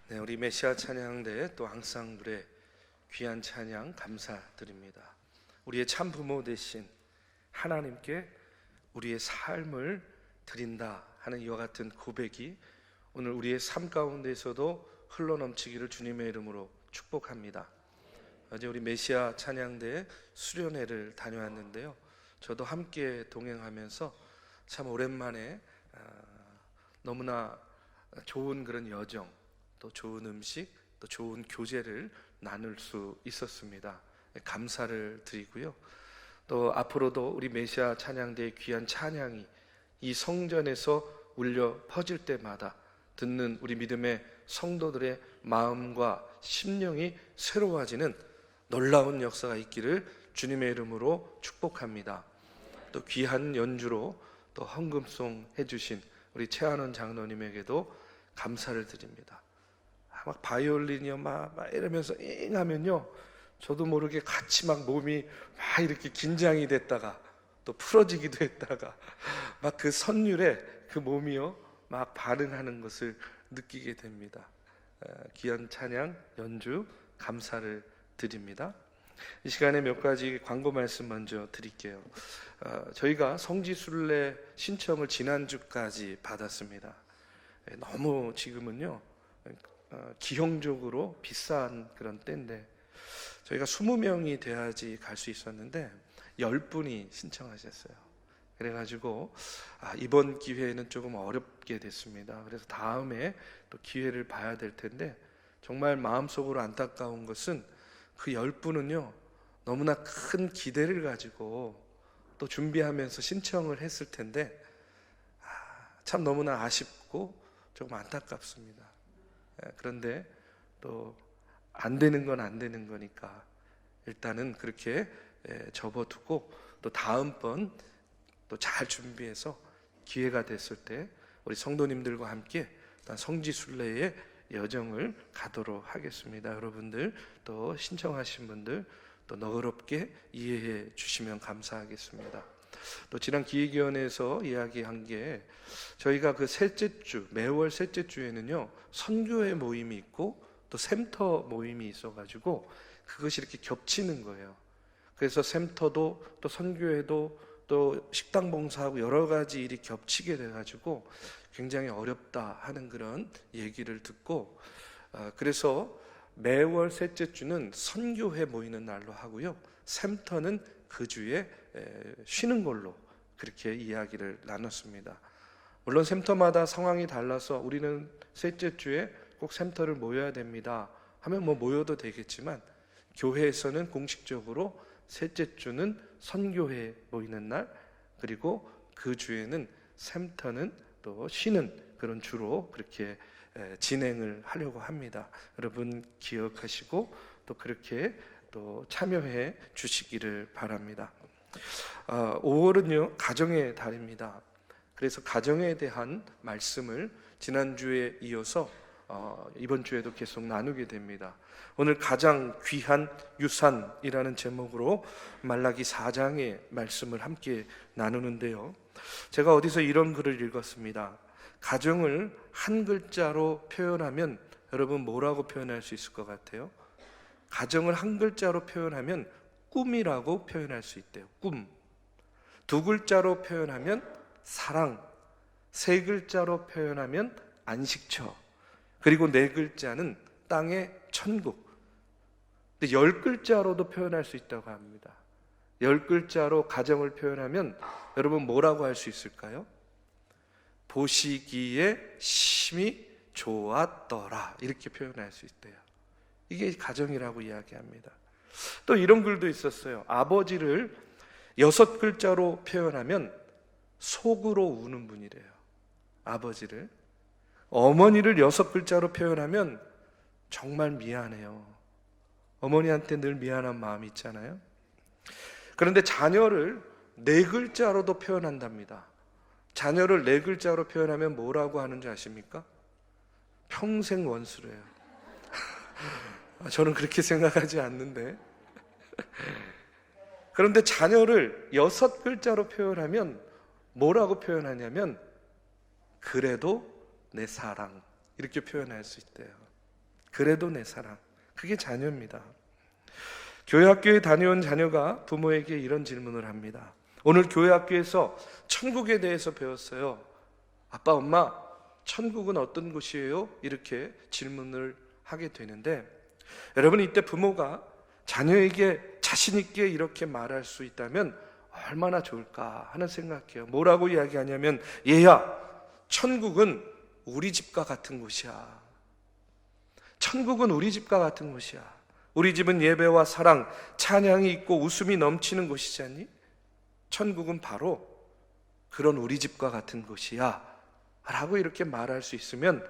네, 우리 메시아 찬양대 또 항상 노래 귀한 찬양 감사드립니다. 우리의 참 부모 되신 하나님께 우리의 삶을 드린다 하는 이와 같은 고백이 오늘 우리의 삶 가운데에서도 흘러넘치기를 주님의 이름으로 축복합니다. 어제 우리 메시아 찬양대 수련회를 다녀왔는데요, 저도 함께 동행하면서 참 오랜만에 너무나 좋은 그런 여정, 또 좋은 음식, 또 좋은 교제를 나눌 수 있었습니다. 감사를 드리고요, 또 앞으로도 우리 메시아 찬양대의 귀한 찬양이 이 성전에서 울려 퍼질 때마다 듣는 우리 믿음의 성도들의 마음과 심령이 새로워지는 놀라운 역사가 있기를 주님의 이름으로 축복합니다. 또 귀한 연주로 또 헌금송 해주신 우리 최한원 장로님에게도 감사를 드립니다. 막 바이올린이요 막 이러면서 잉 하면요, 저도 모르게 같이 막 몸이 막 이렇게 긴장이 됐다가 또 풀어지기도 했다가 막 그 선율에 그 몸이요 막 반응하는 것을 느끼게 됩니다. 귀한 찬양 연주 감사를 드립니다. 이 시간에 몇 가지 광고 말씀 먼저 드릴게요. 저희가 성지순례 신청을 지난주까지 받았습니다. 너무 지금은요 기형적으로 비싼 그런 때인데 저희가 20명이 돼야지 갈 수 있었는데 10분이 신청하셨어요. 그래가지고 이번 기회에는 조금 어렵게 됐습니다. 그래서 다음에 또 기회를 봐야 될 텐데, 정말 마음속으로 안타까운 것은 그 10분은요 너무나 큰 기대를 가지고 또 준비하면서 신청을 했을 텐데 참 너무나 아쉽고 조금 안타깝습니다. 그런데 또 안 되는 건 안 되는 거니까 일단은 그렇게 접어두고 또 다음번 또 잘 준비해서 기회가 됐을 때 우리 성도님들과 함께 성지순례의 여정을 가도록 하겠습니다. 여러분들 또 신청하신 분들 또 너그럽게 이해해 주시면 감사하겠습니다. 또 지난 기획위원회에서 이야기한 게, 저희가 그 셋째 주, 매월 셋째 주에는요 선교회 모임이 있고 또 샘터 모임이 있어가지고 그것이 이렇게 겹치는 거예요. 그래서 샘터도 또 선교회도 또 식당 봉사하고 여러 가지 일이 겹치게 돼가지고 굉장히 어렵다 하는 그런 얘기를 듣고, 그래서 매월 셋째 주는 선교회 모이는 날로 하고요, 샘터는 그 주에 쉬는 걸로 그렇게 이야기를 나눴습니다. 물론 샘터마다 상황이 달라서 우리는 셋째 주에 꼭 샘터를 모여야 됩니다 하면 모여도 되겠지만, 교회에서는 공식적으로 셋째 주는 선교회 모이는 날, 그리고 그 주에는 샘터는 또 쉬는 그런 주로 그렇게 진행을 하려고 합니다. 여러분 기억하시고 또 그렇게 또 참여해 주시기를 바랍니다. 5월은요 가정의 달입니다. 그래서 가정에 대한 말씀을 지난주에 이어서 이번 주에도 계속 나누게 됩니다. 오늘 가장 귀한 유산이라는 제목으로 말라기 4장의 말씀을 함께 나누는데요, 제가 어디서 이런 글을 읽었습니다. 가정을 한 글자로 표현하면 여러분 뭐라고 표현할 수 있을 것 같아요? 가정을 한 글자로 표현하면 꿈이라고 표현할 수 있대요. 꿈. 두 글자로 표현하면 사랑. 세 글자로 표현하면 안식처. 그리고 네 글자는 땅의 천국. 근데 10글자로도 표현할 수 있다고 합니다. 10글자로 가정을 표현하면 여러분 뭐라고 할 수 있을까요? 보시기에 심히 좋았더라, 이렇게 표현할 수 있대요. 이게 가정이라고 이야기합니다. 또 이런 글도 있었어요. 아버지를 6글자로 표현하면 속으로 우는 분이래요. 아버지를. 어머니를 6글자로 표현하면 정말 미안해요. 어머니한테 늘 미안한 마음이 있잖아요. 그런데 자녀를 4글자로도 표현한답니다. 자녀를 4글자로 표현하면 뭐라고 하는지 아십니까? 평생 원수래요. 저는 그렇게 생각하지 않는데, 그런데 자녀를 6글자로 표현하면 뭐라고 표현하냐면 그래도 내 사랑, 이렇게 표현할 수 있대요. 그래도 내 사랑. 그게 자녀입니다. 교회 학교에 다녀온 자녀가 부모에게 이런 질문을 합니다. 오늘 교회 학교에서 천국에 대해서 배웠어요. 아빠, 엄마, 천국은 어떤 곳이에요? 이렇게 질문을 하게 되는데, 여러분, 이때 부모가 자녀에게 자신 있게 이렇게 말할 수 있다면 얼마나 좋을까 하는 생각해요. 뭐라고 이야기하냐면, 얘야, 천국은 우리 집과 같은 곳이야. 천국은 우리 집과 같은 곳이야. 우리 집은 예배와 사랑, 찬양이 있고 웃음이 넘치는 곳이지 않니? 천국은 바로 그런 우리 집과 같은 곳이야 라고 이렇게 말할 수 있으면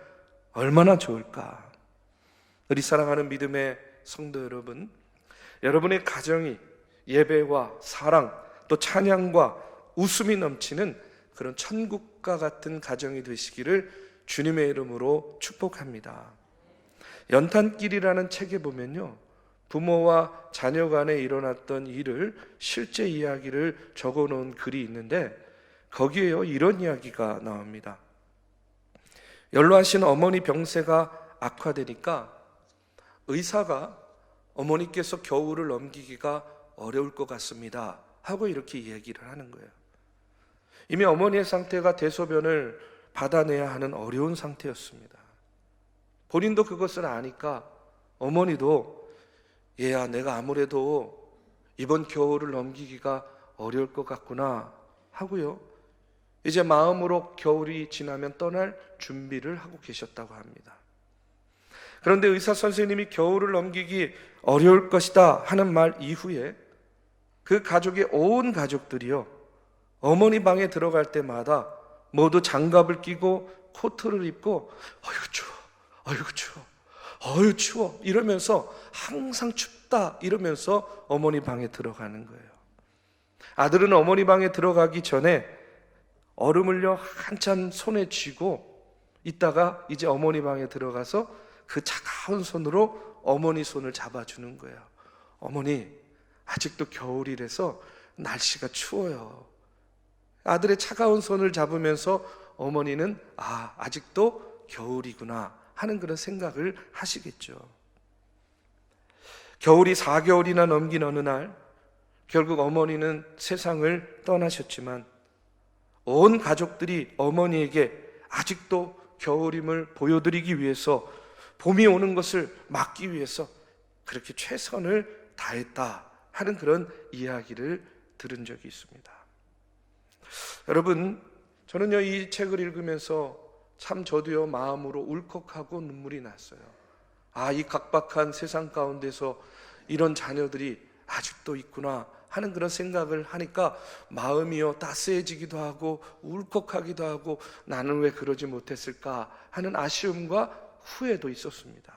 얼마나 좋을까. 우리 사랑하는 믿음의 성도 여러분, 여러분의 가정이 예배와 사랑, 또 찬양과 웃음이 넘치는 그런 천국과 같은 가정이 되시기를 주님의 이름으로 축복합니다. 연탄길이라는 책에 보면요, 부모와 자녀 간에 일어났던 일을 실제 이야기를 적어놓은 글이 있는데, 거기에요 이런 이야기가 나옵니다. 연로하신 어머니 병세가 악화되니까 의사가 어머니께서 겨울을 넘기기가 어려울 것 같습니다 하고 이렇게 얘기를 하는 거예요. 이미 어머니의 상태가 대소변을 받아내야 하는 어려운 상태였습니다. 본인도 그것을 아니까 어머니도 얘야, 내가 아무래도 이번 겨울을 넘기기가 어려울 것 같구나 하고요, 이제 마음으로 겨울이 지나면 떠날 준비를 하고 계셨다고 합니다. 그런데 의사 선생님이 겨울을 넘기기 어려울 것이다 하는 말 이후에 그 가족의 온 가족들이요, 어머니 방에 들어갈 때마다 모두 장갑을 끼고 코트를 입고 어휴 추워, 어휴 추워, 어휴 추워 이러면서 항상 춥다 이러면서 어머니 방에 들어가는 거예요. 아들은 어머니 방에 들어가기 전에 얼음을요 한참 손에 쥐고 있다가 이제 어머니 방에 들어가서 그 차가운 손으로 어머니 손을 잡아주는 거예요. 어머니, 아직도 겨울이라서 날씨가 추워요. 아들의 차가운 손을 잡으면서 어머니는 아직도 겨울이구나 하는 그런 생각을 하시겠죠. 겨울이 4개월이나 넘긴 어느 날 결국 어머니는 세상을 떠나셨지만 온 가족들이 어머니에게 아직도 겨울임을 보여드리기 위해서, 봄이 오는 것을 막기 위해서 그렇게 최선을 다했다 하는 그런 이야기를 들은 적이 있습니다. 여러분, 저는요 이 책을 읽으면서 참 저도요 마음으로 울컥하고 눈물이 났어요. 이 각박한 세상 가운데서 이런 자녀들이 아직도 있구나 하는 그런 생각을 하니까 마음이요 따스해지기도 하고 울컥하기도 하고, 나는 왜 그러지 못했을까 하는 아쉬움과 후회도 있었습니다.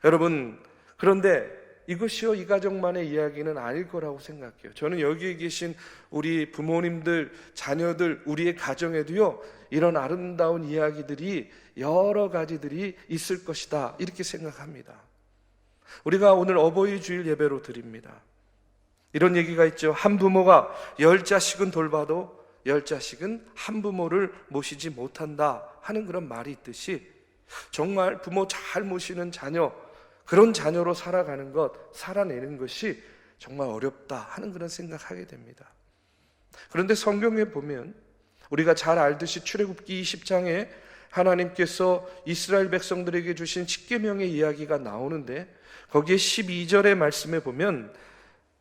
여러분, 그런데 이것이요 이 가족만의 이야기는 아닐 거라고 생각해요. 저는 여기에 계신 우리 부모님들, 자녀들, 우리의 가정에도요 이런 아름다운 이야기들이 여러 가지들이 있을 것이다 이렇게 생각합니다. 우리가 오늘 어버이 주일 예배로 드립니다. 이런 얘기가 있죠. 한 부모가 10자식은 돌봐도 10자식은 한 부모를 모시지 못한다 하는 그런 말이 있듯이, 정말 부모 잘 모시는 자녀, 그런 자녀로 살아가는 것, 살아내는 것이 정말 어렵다 하는 그런 생각하게 됩니다. 그런데 성경에 보면 우리가 잘 알듯이 출애굽기 20장에 하나님께서 이스라엘 백성들에게 주신 10계명의 이야기가 나오는데, 거기에 12절의 말씀에 보면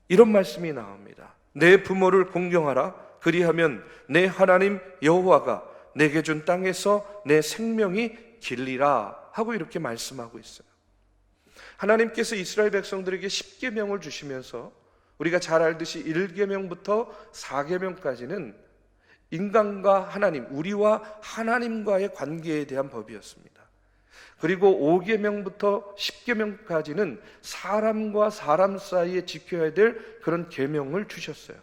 이런 말씀이 나옵니다. 내 부모를 공경하라. 그리하면 내 하나님 여호와가 내게 준 땅에서 내 생명이 길리라 하고 이렇게 말씀하고 있어요. 하나님께서 이스라엘 백성들에게 10계명을 주시면서 우리가 잘 알듯이 1계명부터 4계명까지는 인간과 하나님, 우리와 하나님과의 관계에 대한 법이었습니다. 그리고 5계명부터 10계명까지는 사람과 사람 사이에 지켜야 될 그런 계명을 주셨어요.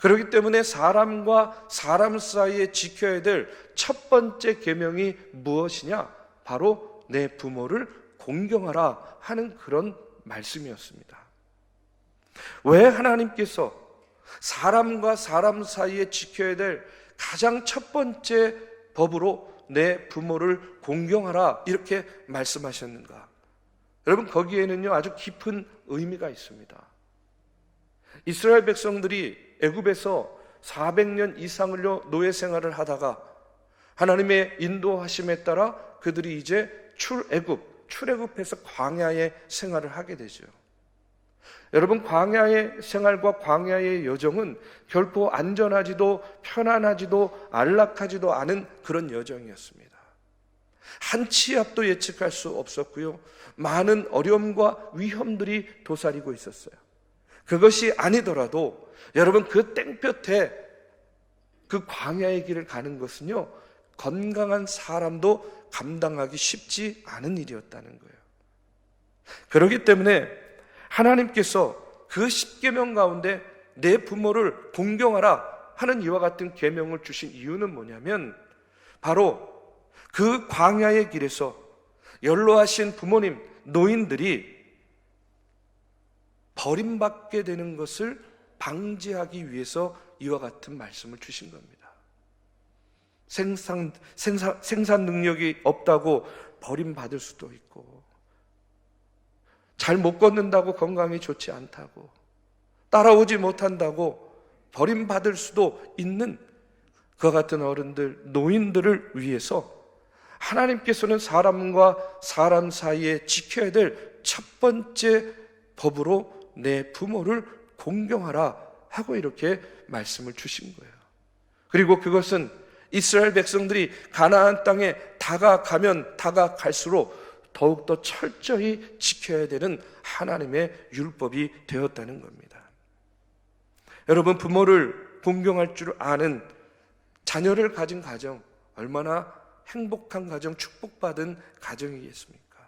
그렇기 때문에 사람과 사람 사이에 지켜야 될 첫 번째 계명이 무엇이냐? 바로 내 부모를 공경하라 하는 그런 말씀이었습니다. 왜 하나님께서 사람과 사람 사이에 지켜야 될 가장 첫 번째 법으로 내 부모를 공경하라 이렇게 말씀하셨는가? 여러분, 거기에는요 아주 깊은 의미가 있습니다. 이스라엘 백성들이 애굽에서 400년 이상을요 노예 생활을 하다가 하나님의 인도하심에 따라 그들이 이제 출애굽해서 광야의 생활을 하게 되죠. 여러분, 광야의 생활과 광야의 여정은 결코 안전하지도 편안하지도 안락하지도 않은 그런 여정이었습니다. 한 치 앞도 예측할 수 없었고요, 많은 어려움과 위험들이 도사리고 있었어요. 그것이 아니더라도 여러분, 그 땡볕에 그 광야의 길을 가는 것은요 건강한 사람도 감당하기 쉽지 않은 일이었다는 거예요. 그렇기 때문에 하나님께서 그 십계명 가운데 내 부모를 공경하라 하는 이와 같은 계명을 주신 이유는 뭐냐면, 바로 그 광야의 길에서 연로하신 부모님, 노인들이 버림받게 되는 것을 방지하기 위해서 이와 같은 말씀을 주신 겁니다. 생산 능력이 없다고 버림받을 수도 있고, 잘 못 걷는다고 건강이 좋지 않다고, 따라오지 못한다고 버림받을 수도 있는 그와 같은 어른들, 노인들을 위해서 하나님께서는 사람과 사람 사이에 지켜야 될 첫 번째 법으로 내 부모를 공경하라 하고 이렇게 말씀을 주신 거예요. 그리고 그것은 이스라엘 백성들이 가나안 땅에 다가가면 다가갈수록 더욱더 철저히 지켜야 되는 하나님의 율법이 되었다는 겁니다. 여러분, 부모를 공경할 줄 아는 자녀를 가진 가정, 얼마나 행복한 가정, 축복받은 가정이겠습니까?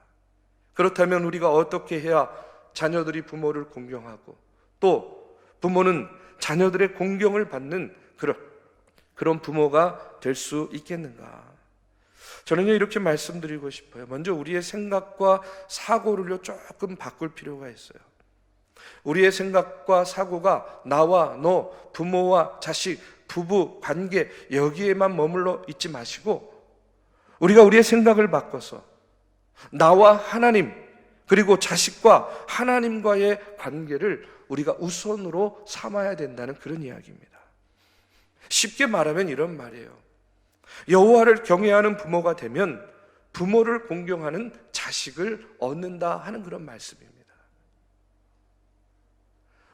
그렇다면 우리가 어떻게 해야 자녀들이 부모를 공경하고 또 부모는 자녀들의 공경을 받는 그런 부모가 될 수 있겠는가? 저는요 이렇게 말씀드리고 싶어요. 먼저 우리의 생각과 사고를요 조금 바꿀 필요가 있어요. 우리의 생각과 사고가 나와 너, 부모와 자식, 부부 관계 여기에만 머물러 있지 마시고, 우리가 우리의 생각을 바꿔서 나와 하나님, 그리고 자식과 하나님과의 관계를 우리가 우선으로 삼아야 된다는 그런 이야기입니다. 쉽게 말하면 이런 말이에요. 여호와를 경외하는 부모가 되면 부모를 공경하는 자식을 얻는다 하는 그런 말씀입니다.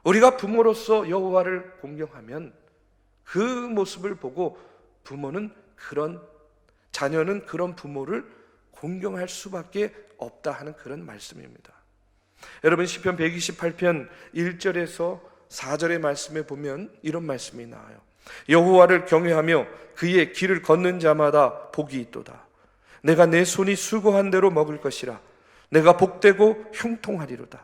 우리가 부모로서 여호와를 공경하면 그 모습을 보고 자녀는 그런 부모를 공경할 수밖에 없다 하는 그런 말씀입니다. 여러분, 시편 128편 1절에서 4절의 말씀에 보면 이런 말씀이 나와요. 여호와를 경외하며 그의 길을 걷는 자마다 복이 있도다. 내가 내 손이 수고한 대로 먹을 것이라. 내가 복되고 형통하리로다.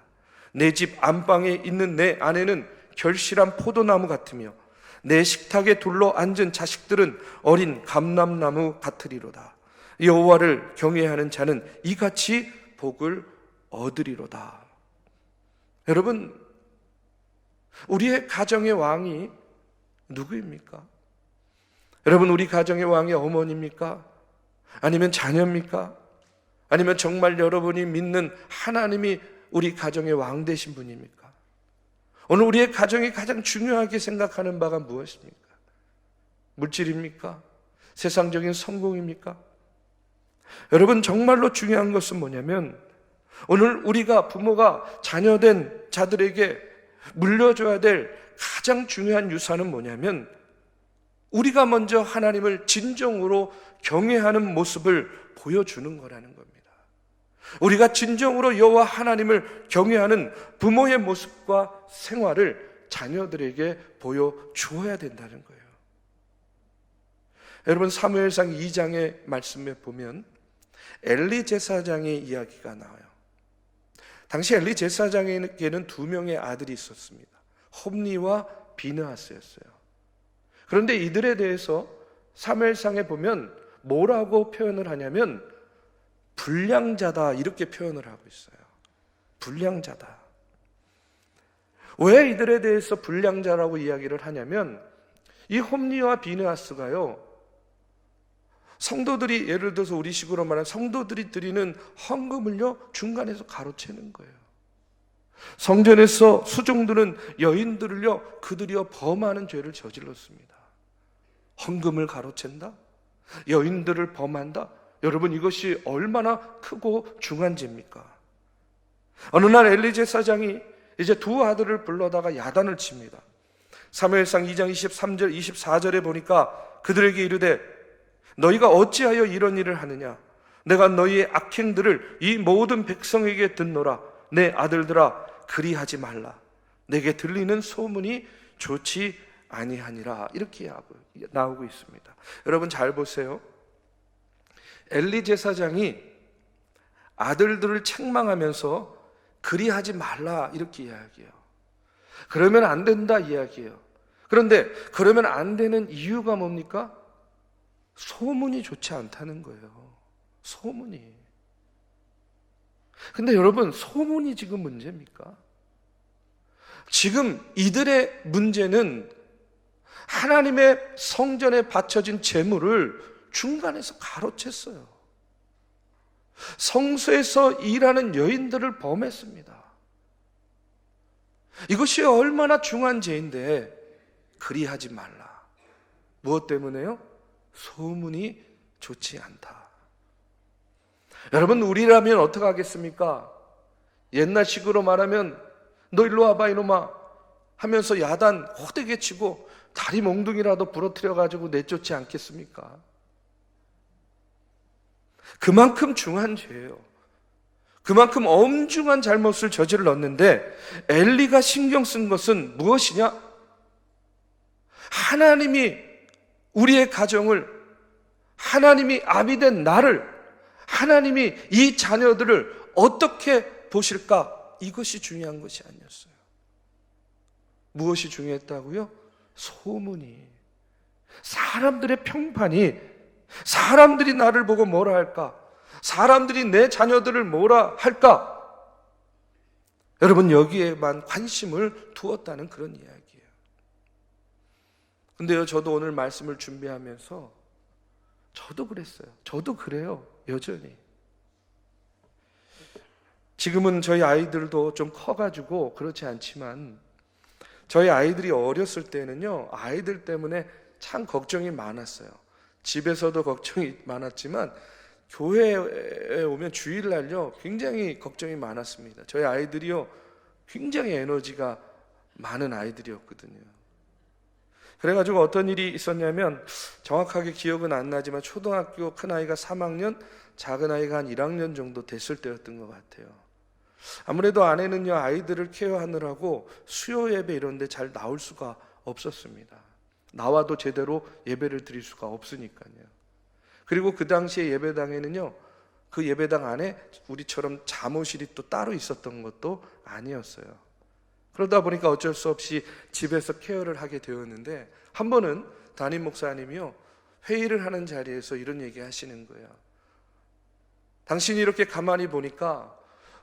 내 집 안방에 있는 내 아내는 결실한 포도나무 같으며 내 식탁에 둘러 앉은 자식들은 어린 감람나무 같으리로다. 여호와를 경외하는 자는 이같이 복을 얻으리로다. 여러분, 우리의 가정의 왕이 누구입니까? 여러분, 우리 가정의 왕이 어머니입니까? 아니면 자녀입니까? 아니면 정말 여러분이 믿는 하나님이 우리 가정의 왕 되신 분입니까? 오늘 우리의 가정이 가장 중요하게 생각하는 바가 무엇입니까? 물질입니까? 세상적인 성공입니까? 여러분, 정말로 중요한 것은 뭐냐면, 오늘 우리가 부모가 자녀된 자들에게 물려줘야 될 가장 중요한 유산은 뭐냐면, 우리가 먼저 하나님을 진정으로 경외하는 모습을 보여주는 거라는 겁니다. 우리가 진정으로 여호와 하나님을 경외하는 부모의 모습과 생활을 자녀들에게 보여주어야 된다는 거예요. 여러분, 사무엘상 2장의 말씀에 보면 엘리 제사장의 이야기가 나와요. 당시 엘리 제사장에게는 2명의 아들이 있었습니다. 홈니와 비느하스였어요. 그런데 이들에 대해서 사무엘상에 보면 뭐라고 표현을 하냐면 불량자다 이렇게 표현을 하고 있어요. 불량자다. 왜 이들에 대해서 불량자라고 이야기를 하냐면, 이 홈니와 비느하스가요 성도들이, 예를 들어서 우리식으로 말하면 성도들이 드리는 헌금을요 중간에서 가로채는 거예요. 성전에서 수종들은 여인들을요 그들이요 범하는 죄를 저질렀습니다. 헌금을 가로챈다? 여인들을 범한다? 여러분, 이것이 얼마나 크고 중한 죄입니까? 어느 날 엘리 제사장이 이제 두 아들을 불러다가 야단을 칩니다. 사무엘상 2장 23절 24절에 보니까 그들에게 이르되 너희가 어찌하여 이런 일을 하느냐? 내가 너희의 악행들을 이 모든 백성에게 듣노라. 내 아들들아, 그리하지 말라. 내게 들리는 소문이 좋지 아니하니라. 이렇게 나오고 있습니다. 여러분 잘 보세요. 엘리 제사장이 아들들을 책망하면서 그리하지 말라 이렇게 이야기해요. 그러면 안 된다 이야기해요. 그런데 그러면 안 되는 이유가 뭡니까? 소문이 좋지 않다는 거예요. 소문이. 근데 여러분, 소문이 지금 문제입니까? 지금 이들의 문제는 하나님의 성전에 바쳐진 제물을 중간에서 가로챘어요. 성소에서 일하는 여인들을 범했습니다. 이것이 얼마나 중한 죄인데 그리하지 말라. 무엇 때문에요? 소문이 좋지 않다. 여러분, 우리라면 어떻게 하겠습니까? 옛날식으로 말하면 너 일로 와봐 이놈아 하면서 야단 호되게 치고 다리 몽둥이라도 부러뜨려 가지고 내쫓지 않겠습니까? 그만큼 중한 죄예요. 그만큼 엄중한 잘못을 저질렀는데 엘리가 신경 쓴 것은 무엇이냐? 하나님이 우리의 가정을, 하나님이 아비 된 나를, 하나님이 이 자녀들을 어떻게 보실까? 이것이 중요한 것이 아니었어요. 무엇이 중요했다고요? 소문이, 사람들의 평판이, 사람들이 나를 보고 뭐라 할까? 사람들이 내 자녀들을 뭐라 할까? 여러분, 여기에만 관심을 두었다는 그런 이야기예요. 근데요, 저도 오늘 말씀을 준비하면서 저도 그랬어요. 저도 그래요, 여전히. 지금은 저희 아이들도 좀 커가지고 그렇지 않지만 저희 아이들이 어렸을 때는요, 아이들 때문에 참 걱정이 많았어요. 집에서도 걱정이 많았지만 교회에 오면 주일날요 굉장히 걱정이 많았습니다. 저희 아이들이요 굉장히 에너지가 많은 아이들이었거든요. 그래가지고 어떤 일이 있었냐면, 정확하게 기억은 안 나지만 초등학교 큰아이가 3학년, 작은아이가 한 1학년 정도 됐을 때였던 것 같아요. 아무래도 아내는요 아이들을 케어하느라고 수요 예배 이런 데 잘 나올 수가 없었습니다. 나와도 제대로 예배를 드릴 수가 없으니까요. 그리고 그 당시에 예배당에는요, 그 예배당 안에 우리처럼 잠옷실이 또 따로 있었던 것도 아니었어요. 그러다 보니까 어쩔 수 없이 집에서 케어를 하게 되었는데, 한 번은 담임 목사님이요 회의를 하는 자리에서 이런 얘기 하시는 거예요. 당신이 이렇게 가만히 보니까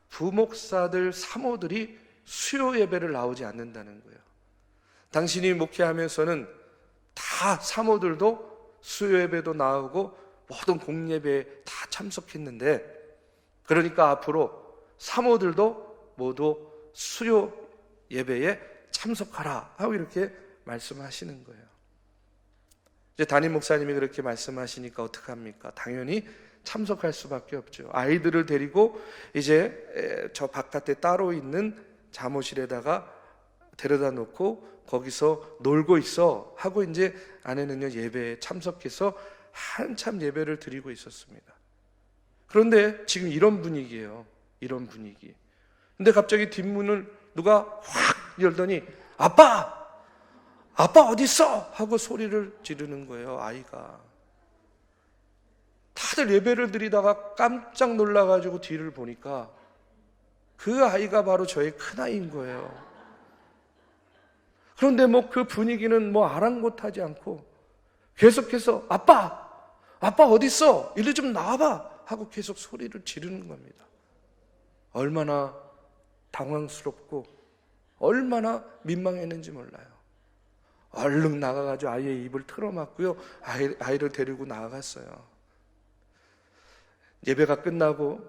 부목사들, 사모들이 수요 예배를 나오지 않는다는 거예요. 당신이 목회하면서는 다 사모들도 수요 예배도 나오고 모든 공예배에 다 참석했는데, 그러니까 앞으로 사모들도 모두 수요 예배에 참석하라 하고 이렇게 말씀하시는 거예요. 이제 담임 목사님이 그렇게 말씀하시니까 어떡합니까? 당연히 참석할 수밖에 없죠. 아이들을 데리고 이제 저 바깥에 따로 있는 잠옷실에다가 데려다 놓고 거기서 놀고 있어 하고 이제 아내는요 예배에 참석해서 한참 예배를 드리고 있었습니다. 그런데 지금 이런 분위기예요. 이런 분위기. 근데 갑자기 뒷문을 누가 확 열더니 아빠 어디 있어? 하고 소리를 지르는 거예요. 아이가. 다들 예배를 드리다가 깜짝 놀라가지고 뒤를 보니까 그 아이가 바로 저의 큰아이인 거예요. 그런데 그 분위기는 아랑곳하지 않고 계속해서 아빠 어디 있어? 일로 좀 나와봐 하고 계속 소리를 지르는 겁니다. 얼마나 당황스럽고 얼마나 민망했는지 몰라요. 얼른 나가가지고 아이의 입을 틀어막고요 아이를 데리고 나갔어요. 예배가 끝나고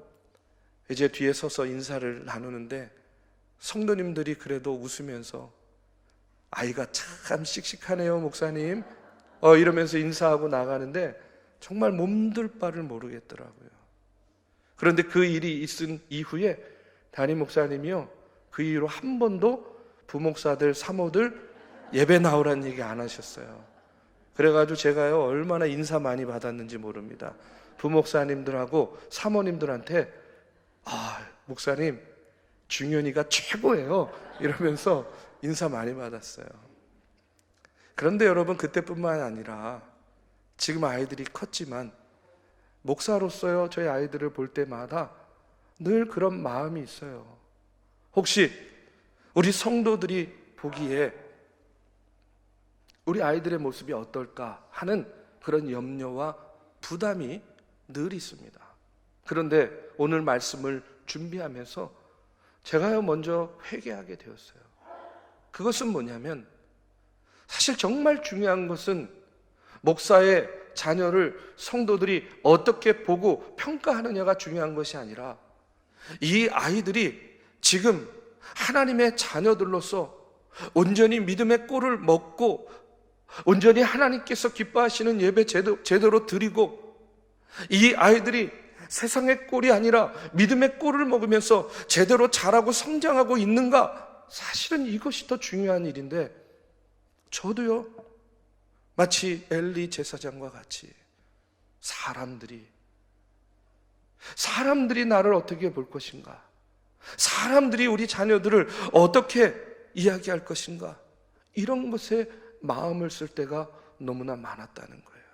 이제 뒤에 서서 인사를 나누는데 성도님들이 그래도 웃으면서 아이가 참 씩씩하네요 목사님 이러면서 인사하고 나가는데 정말 몸둘 바를 모르겠더라고요. 그런데 그 일이 있은 이후에 담임 목사님이요, 그 이후로 한 번도 부목사들 사모들 예배 나오라는 얘기 안 하셨어요. 그래가지고 제가요 얼마나 인사 많이 받았는지 모릅니다. 부목사님들하고 사모님들한테 목사님 중현이가 최고예요 이러면서 인사 많이 받았어요. 그런데 여러분, 그때뿐만 아니라 지금 아이들이 컸지만 목사로서요 저희 아이들을 볼 때마다 늘 그런 마음이 있어요. 혹시 우리 성도들이 보기에 우리 아이들의 모습이 어떨까 하는 그런 염려와 부담이 늘 있습니다. 그런데 오늘 말씀을 준비하면서 제가요 먼저 회개하게 되었어요. 그것은 뭐냐면, 사실 정말 중요한 것은 목사의 자녀를 성도들이 어떻게 보고 평가하느냐가 중요한 것이 아니라 이 아이들이 지금 하나님의 자녀들로서 온전히 믿음의 꼴을 먹고 온전히 하나님께서 기뻐하시는 예배 제대로 드리고, 이 아이들이 세상의 꼴이 아니라 믿음의 꼴을 먹으면서 제대로 자라고 성장하고 있는가, 사실은 이것이 더 중요한 일인데, 저도요 마치 엘리 제사장과 같이 사람들이 나를 어떻게 볼 것인가, 사람들이 우리 자녀들을 어떻게 이야기할 것인가, 이런 것에 마음을 쓸 때가 너무나 많았다는 거예요.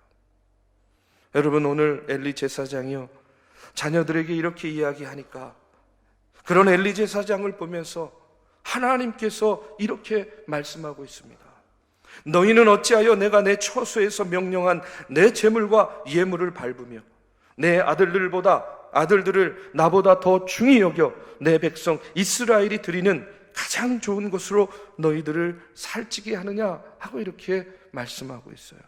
여러분, 오늘 엘리 제사장이요 자녀들에게 이렇게 이야기하니까 그런 엘리 제사장을 보면서 하나님께서 이렇게 말씀하고 있습니다. 너희는 어찌하여 내가 내 처소에서 명령한 내 제물과 예물을 밟으며 내 아들들을 나보다 더 중히 여겨 내 백성 이스라엘이 드리는 가장 좋은 것으로 너희들을 살찌게 하느냐 하고 이렇게 말씀하고 있어요.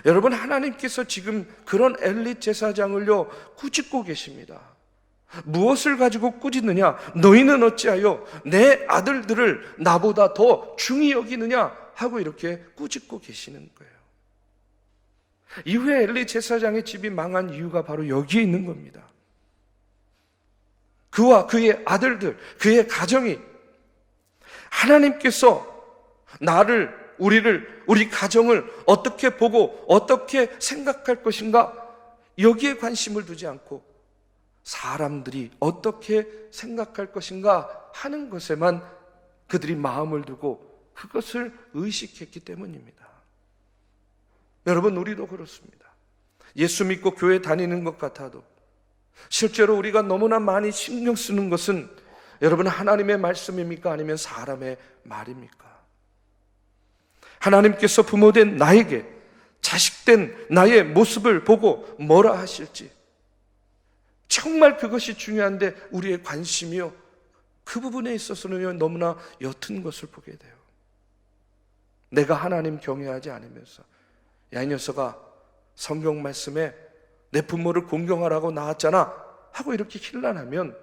여러분, 하나님께서 지금 그런 엘리 제사장을요 꾸짖고 계십니다. 무엇을 가지고 꾸짖느냐? 너희는 어찌하여 내 아들들을 나보다 더 중히 여기느냐 하고 이렇게 꾸짖고 계시는 거예요. 이후에 엘리 제사장의 집이 망한 이유가 바로 여기에 있는 겁니다. 그와 그의 아들들, 그의 가정이 하나님께서 우리 가정을 어떻게 보고 어떻게 생각할 것인가, 여기에 관심을 두지 않고 사람들이 어떻게 생각할 것인가 하는 것에만 그들이 마음을 두고 그것을 의식했기 때문입니다. 여러분, 우리도 그렇습니다. 예수 믿고 교회 다니는 것 같아도 실제로 우리가 너무나 많이 신경 쓰는 것은 여러분, 하나님의 말씀입니까? 아니면 사람의 말입니까? 하나님께서 부모된 나에게 자식된 나의 모습을 보고 뭐라 하실지, 정말 그것이 중요한데 우리의 관심이요 그 부분에 있어서는 너무나 옅은 것을 보게 돼요. 내가 하나님 경외하지 않으면서 야, 이 녀석아, 성경 말씀에 내 부모를 공경하라고 나왔잖아 하고 이렇게 힐난하면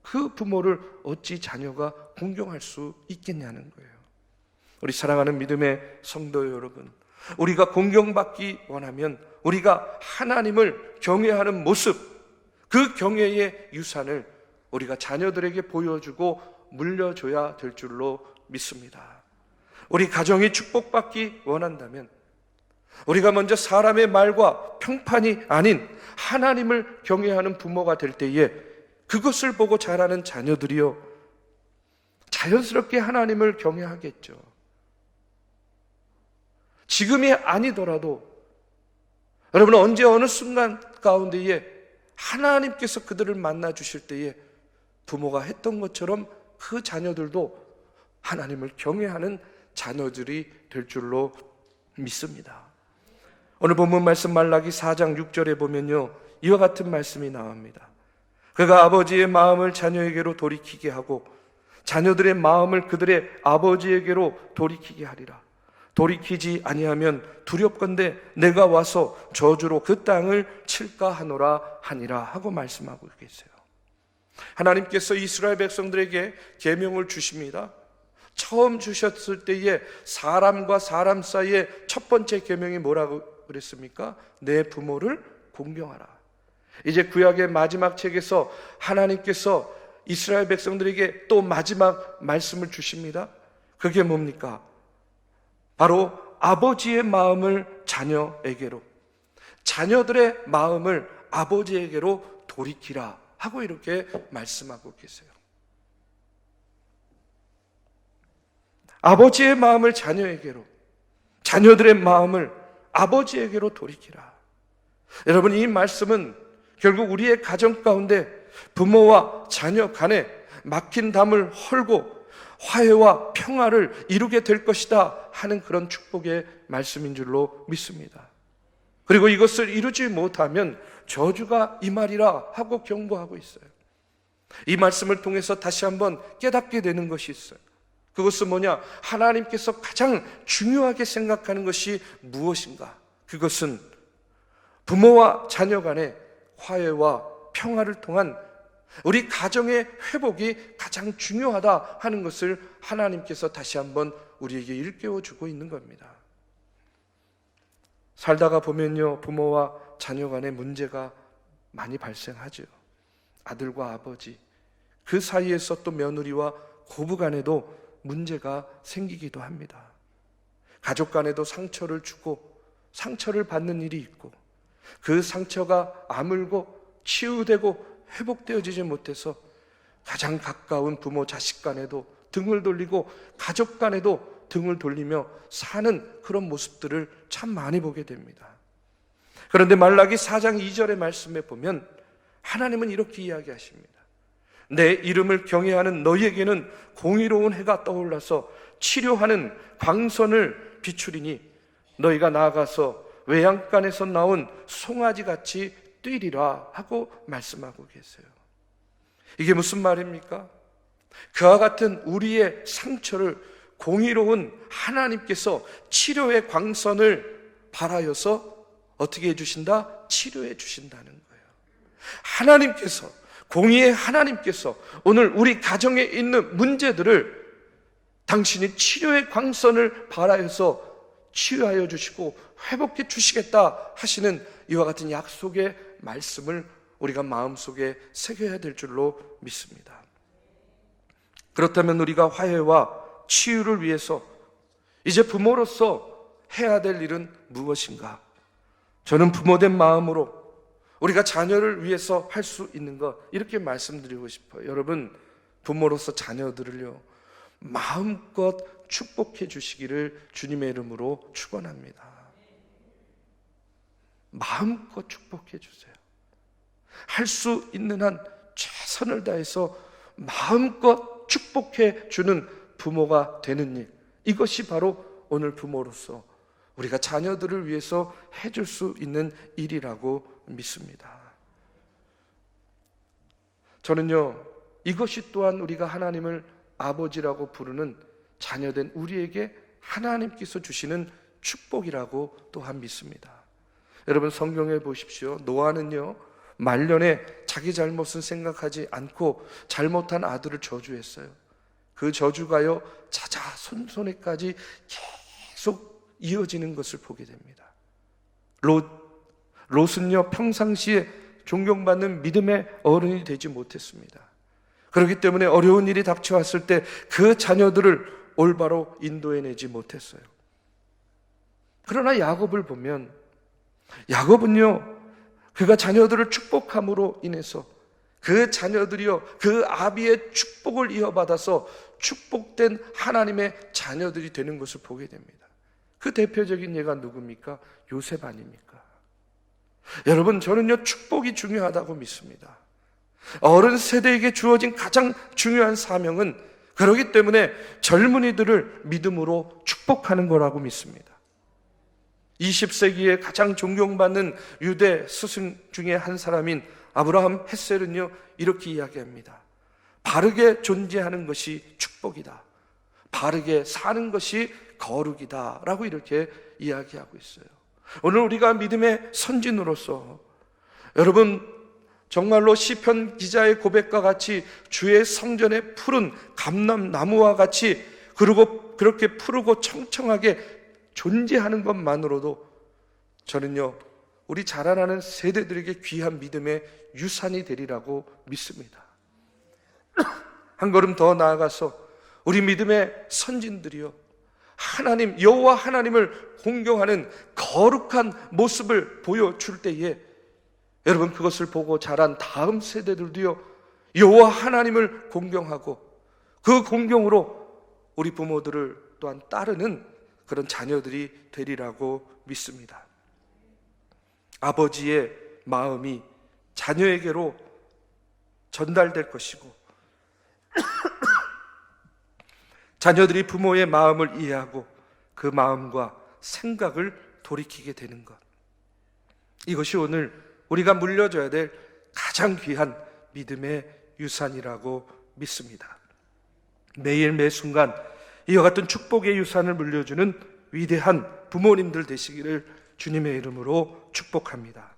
그 부모를 어찌 자녀가 공경할 수 있겠냐는 거예요. 우리 사랑하는 믿음의 성도 여러분, 우리가 공경받기 원하면 우리가 하나님을 경외하는 모습, 그 경외의 유산을 우리가 자녀들에게 보여주고 물려줘야 될 줄로 믿습니다. 우리 가정이 축복받기 원한다면 우리가 먼저 사람의 말과 평판이 아닌 하나님을 경외하는 부모가 될 때에 그것을 보고 자라는 자녀들이요 자연스럽게 하나님을 경외하겠죠. 지금이 아니더라도 여러분, 언제 어느 순간 가운데에 하나님께서 그들을 만나 주실 때에 부모가 했던 것처럼 그 자녀들도 하나님을 경외하는 자녀들이 될 줄로 믿습니다. 오늘 본문 말씀 말라기 4장 6절에 보면요 이와 같은 말씀이 나옵니다. 그가 아버지의 마음을 자녀에게로 돌이키게 하고 자녀들의 마음을 그들의 아버지에게로 돌이키게 하리라. 돌이키지 아니하면 두렵건대 내가 와서 저주로 그 땅을 칠까 하노라 하니라 하고 말씀하고 계세요. 하나님께서 이스라엘 백성들에게 계명을 주십니다. 처음 주셨을 때에 사람과 사람 사이에 첫 번째 계명이 뭐라고 그랬습니까? 내 부모를 공경하라. 이제 구약의 마지막 책에서 하나님께서 이스라엘 백성들에게 또 마지막 말씀을 주십니다. 그게 뭡니까? 바로 아버지의 마음을 자녀에게로, 자녀들의 마음을 아버지에게로 돌이키라 하고 이렇게 말씀하고 계세요. 아버지의 마음을 자녀에게로, 자녀들의 마음을 아버지에게로 돌이키라. 여러분, 이 말씀은 결국 우리의 가정 가운데 부모와 자녀 간에 막힌 담을 헐고 화해와 평화를 이루게 될 것이다 하는 그런 축복의 말씀인 줄로 믿습니다. 그리고 이것을 이루지 못하면 저주가 임하리라 하고 경고하고 있어요. 이 말씀을 통해서 다시 한번 깨닫게 되는 것이 있어요. 그것은 뭐냐? 하나님께서 가장 중요하게 생각하는 것이 무엇인가? 그것은 부모와 자녀 간의 화해와 평화를 통한 우리 가정의 회복이 가장 중요하다 하는 것을 하나님께서 다시 한번 우리에게 일깨워주고 있는 겁니다. 살다가 보면요, 부모와 자녀 간의 문제가 많이 발생하죠. 아들과 아버지, 그 사이에서 또 며느리와 고부 간에도 문제가 생기기도 합니다. 가족 간에도 상처를 주고 상처를 받는 일이 있고, 그 상처가 아물고 치유되고 회복되어지지 못해서 가장 가까운 부모 자식 간에도 등을 돌리고 가족 간에도 등을 돌리며 사는 그런 모습들을 참 많이 보게 됩니다. 그런데 말라기 4장 2절의 말씀에 보면 하나님은 이렇게 이야기하십니다. 내 이름을 경외하는 너희에게는 공의로운 해가 떠올라서 치료하는 광선을 비추리니 너희가 나아가서 외양간에서 나온 송아지같이 뛰리라 하고 말씀하고 계세요. 이게 무슨 말입니까? 그와 같은 우리의 상처를 공의로운 하나님께서 치료의 광선을 발하여서 어떻게 해주신다? 치료해 주신다는 거예요. 하나님께서, 공의의 하나님께서 오늘 우리 가정에 있는 문제들을 당신이 치료의 광선을 발하여서 치유하여 주시고 회복해 주시겠다 하시는 이와 같은 약속의 말씀을 우리가 마음속에 새겨야 될 줄로 믿습니다. 그렇다면 우리가 화해와 치유를 위해서 이제 부모로서 해야 될 일은 무엇인가? 저는 부모된 마음으로 우리가 자녀를 위해서 할 수 있는 것, 이렇게 말씀드리고 싶어요. 여러분, 부모로서 자녀들을요, 마음껏 축복해 주시기를 주님의 이름으로 축원합니다. 마음껏 축복해 주세요. 할 수 있는 한 최선을 다해서 마음껏 축복해 주는 부모가 되는 일, 이것이 바로 오늘 부모로서 우리가 자녀들을 위해서 해줄 수 있는 일이라고 믿습니다. 저는요, 이것이 또한 우리가 하나님을 아버지라고 부르는 자녀된 우리에게 하나님께서 주시는 축복이라고 또한 믿습니다. 여러분, 성경에 보십시오. 노아는요, 말년에 자기 잘못은 생각하지 않고 잘못한 아들을 저주했어요. 그 저주가요, 자자손손에까지 계속 이어지는 것을 보게 됩니다. 롯은요, 평상시에 존경받는 믿음의 어른이 되지 못했습니다. 그렇기 때문에 어려운 일이 닥쳐왔을 때 그 자녀들을 올바로 인도해내지 못했어요. 그러나 야곱을 보면, 야곱은요, 그가 자녀들을 축복함으로 인해서 그 자녀들이요, 그 아비의 축복을 이어받아서 축복된 하나님의 자녀들이 되는 것을 보게 됩니다. 그 대표적인 예가 누굽니까? 요셉 아닙니까? 여러분, 저는요, 축복이 중요하다고 믿습니다. 어른 세대에게 주어진 가장 중요한 사명은 그렇기 때문에 젊은이들을 믿음으로 축복하는 거라고 믿습니다. 20세기에 가장 존경받는 유대 스승 중에 한 사람인 아브라함 햇셀은요, 이렇게 이야기합니다. 바르게 존재하는 것이 축복이다. 바르게 사는 것이 거룩이다라고 이렇게 이야기하고 있어요. 오늘 우리가 믿음의 선진으로서 여러분 정말로 시편 기자의 고백과 같이 주의 성전에 푸른 감람나무와 같이 그리고 그렇게 푸르고 청청하게 존재하는 것만으로도 저는요 우리 자라나는 세대들에게 귀한 믿음의 유산이 되리라고 믿습니다. 한 걸음 더 나아가서 우리 믿음의 선진들이요 하나님 여호와 하나님을 공경하는 거룩한 모습을 보여줄 때에 여러분 그것을 보고 자란 다음 세대들도요 여호와 하나님을 공경하고 그 공경으로 우리 부모들을 또한 따르는 그런 자녀들이 되리라고 믿습니다. 아버지의 마음이 자녀에게로 전달될 것이고 자녀들이 부모의 마음을 이해하고 그 마음과 생각을 돌이키게 되는 것, 이것이 오늘 우리가 물려줘야 될 가장 귀한 믿음의 유산이라고 믿습니다. 매일 매 순간 이와 같은 축복의 유산을 물려주는 위대한 부모님들 되시기를 주님의 이름으로 축복합니다.